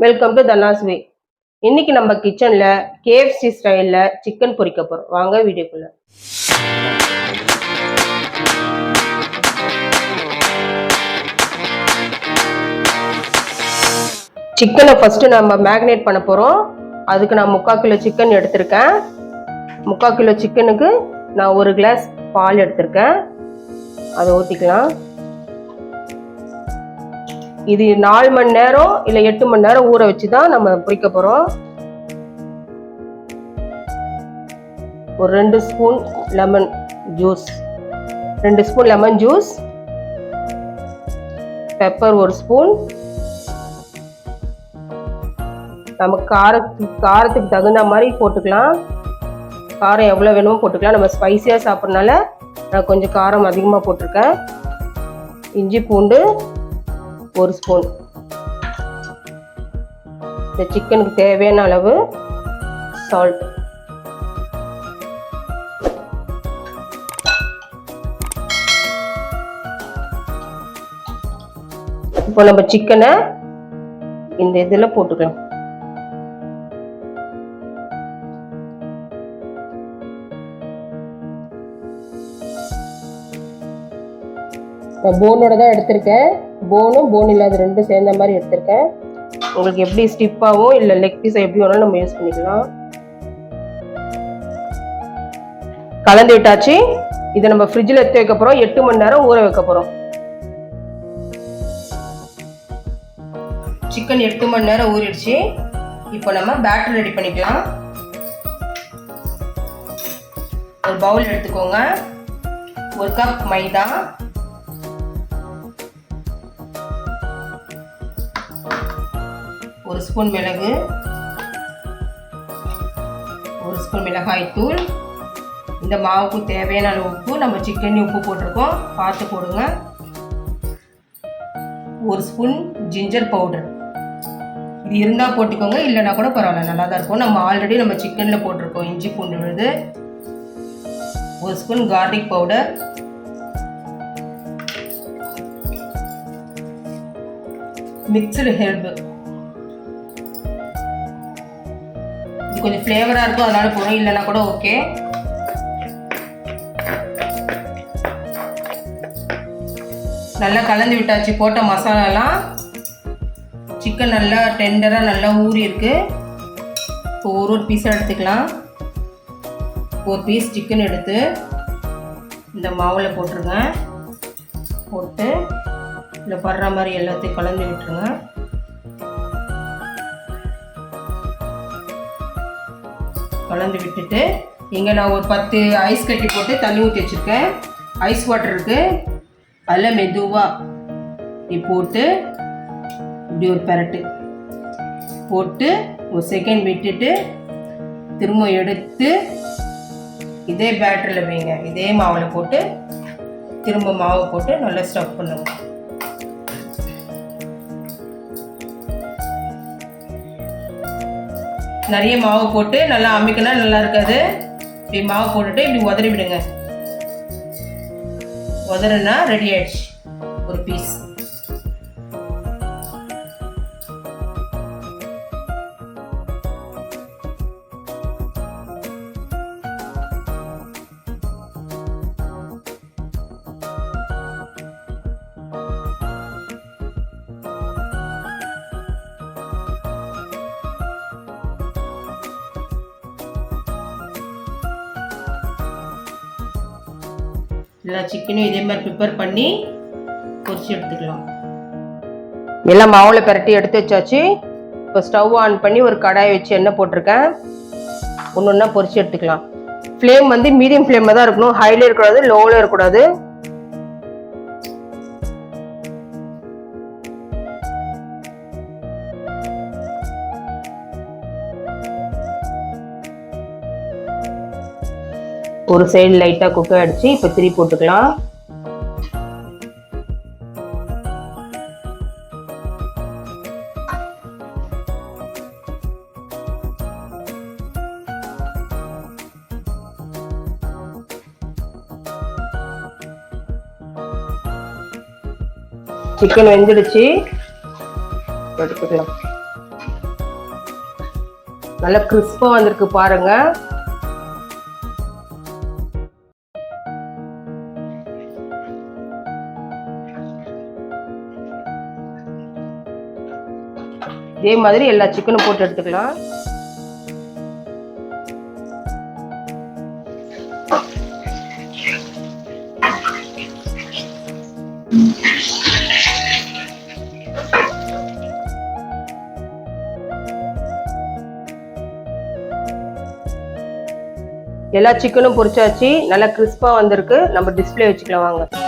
Welcome to தனாஸ் வே. இன்னைக்கு நம்ம கிச்சன்ல KFC ஸ்டைல்ல சிக்கன் பொரிக்க போறோம். வாங்க வீடியோக்குள்ள. சிக்கனை ஃபர்ஸ்ட் நம்ம மேரினேட் பண்ண போறோம். அதுக்கு நான் 3/4 கிலோ சிக்கன் எடுத்திருக்கேன். 3/4 கிலோ சிக்கனுக்கு நான் 1 கிளாஸ் பால் எடுத்திருக்கேன். அதை ஊற்றிக்கலாம். இது 4 மணி நேரம் இல்லை 8 மணி நேரம் ஊற வச்சு தான் நம்ம பொரிக்க போகிறோம். ஒரு 2 spoon lemon juice, 2 spoon lemon juice, pepper 1 spoon. நம்ம காரத்துக்கு தகுந்த மாதிரி போட்டுக்கலாம். காரம் எவ்வளோ வேணுமோ போட்டுக்கலாம். நம்ம ஸ்பைஸியாக சாப்பிட்றதுனால நான் கொஞ்சம் காரம் அதிகமாக போட்டிருக்கேன். இஞ்சி பூண்டு 1 ஸ்பூன். இந்த சிக்கனுக்கு தேவையான அளவு சால்ட். இப்போ நம்ம சிக்கனை இந்த இதில் போட்டுக்கலாம். போனோட தான் எடுத்திருக்கேன். போனும் போன் இல்லாத 2 சேர்ந்த மாதிரி எடுத்திருக்கேன். உங்களுக்கு எப்படி ஸ்டிப்பாகவும் இல்லை லெக் பீஸை எப்படி வேணாலும் நம்ம யூஸ் பண்ணிக்கலாம். கலந்து விட்டாச்சு. இதை நம்ம ஃப்ரிட்ஜில் எடுத்து வைக்க போகிறோம். 8 மணி நேரம் ஊற வைக்க போகிறோம். சிக்கன் 8 மணி நேரம் ஊறிடுச்சு. இப்போ நம்ம பேட்டர் ரெடி பண்ணிக்கலாம். ஒரு பவுல் எடுத்துக்கோங்க. 1 கப் மைதா, 1 ஸ்பூன் மிளகு, 1 ஸ்பூன் மிளகாய் தூள். இந்த மாவுக்கு தேவையான அளவு உப்பு. நம்ம சிக்கன் உப்பு போட்டிருக்கோம், பார்த்து போடுங்க. 1 ஸ்பூன் ஜிஞ்சர் பவுடர். இது இருந்தால் போட்டுக்கோங்க, இல்லைனா கூட பரவாயில்ல, நல்லா தான் இருக்கும். நம்ம ஆல்ரெடி நம்ம சிக்கனில் போட்டிருக்கோம் இஞ்சி பூண்டு விழுது. 1 spoon garlic powder, mixed herb. கொஞ்சம் ஃப்ளேவராக இருக்கும், அதனால போடும், இல்லைன்னா கூட ஓகே. நல்லா கலந்து விட்டாச்சு. போட்ட மசாலாலாம் சிக்கன் நல்லா டெண்டராக நல்லா ஊறி இருக்கு. இப்போ ஒரு பீஸாக எடுத்துக்கலாம். 1 பீஸ் சிக்கன் எடுத்து இந்த மாவில் போட்டுருங்க. போட்டு இதில் படுற மாதிரி எல்லாத்தையும் கலந்து விட்டுருங்க. கலந்து விட்டுட்டு இங்கே நான் ஒரு 10 ஐஸ் கட்டி போட்டு தண்ணி ஊற்றி வச்சுருக்கேன். ஐஸ் வாட்டர் இருக்குது, அதில் மெதுவாக இப்படி போட்டு இப்படி ஒரு பெரட்டு போட்டு 1 செகண்ட் விட்டுட்டு திரும்ப எடுத்து இதே பேட்டரில் வைங்க. இதே மாவில் போட்டு திரும்ப மாவை போட்டு நல்லா ஸ்டஃப் பண்ணுங்க. நிறைய மாவு போட்டு நல்லா அமிக்கினா நல்லா இருக்காது. இப்படி மாவு போட்டுட்டு இப்படி உதறி விடுங்க. உதறினா ரெடி ஆயிடுச்சு ஒரு பீஸ். எல்லா சிக்கனும் இதே மாதிரி ப்ரிப்பேர் பண்ணி பொரிச்சு எடுத்துக்கலாம். எல்லாம் மாவில் பரட்டி எடுத்து வச்சாச்சு. இப்போ ஸ்டவ் ஆன் பண்ணி ஒரு கடாயை வச்சு எண்ணெய் போட்டிருக்கேன். ஒன்று ஒன்றா பொரிச்சு எடுத்துக்கலாம். ஃப்ளேம் வந்து மீடியம் ஃப்ளேமில் தான் இருக்கணும், ஹைல இருக்கக்கூடாது, லோவில் இருக்கக்கூடாது. ஒரு சைடு லைட்டாக குக் ஆகிடுச்சு. இப்போ 3 போட்டுக்கலாம். சிக்கன் வெந்துடுச்சு, எடுத்துக்கலாம். நல்லா கிறிஸ்பா வந்திருக்கு பாருங்க. இதே மாதிரி எல்லா சிக்கனும் போட்டு எடுத்துக்கலாம். எல்லா சிக்கனும் பொரிச்சாச்சு, நல்லா கிறிஸ்பா வந்திருக்கு. நம்ம டிஸ்பிளே வச்சுக்கலாம் வாங்க.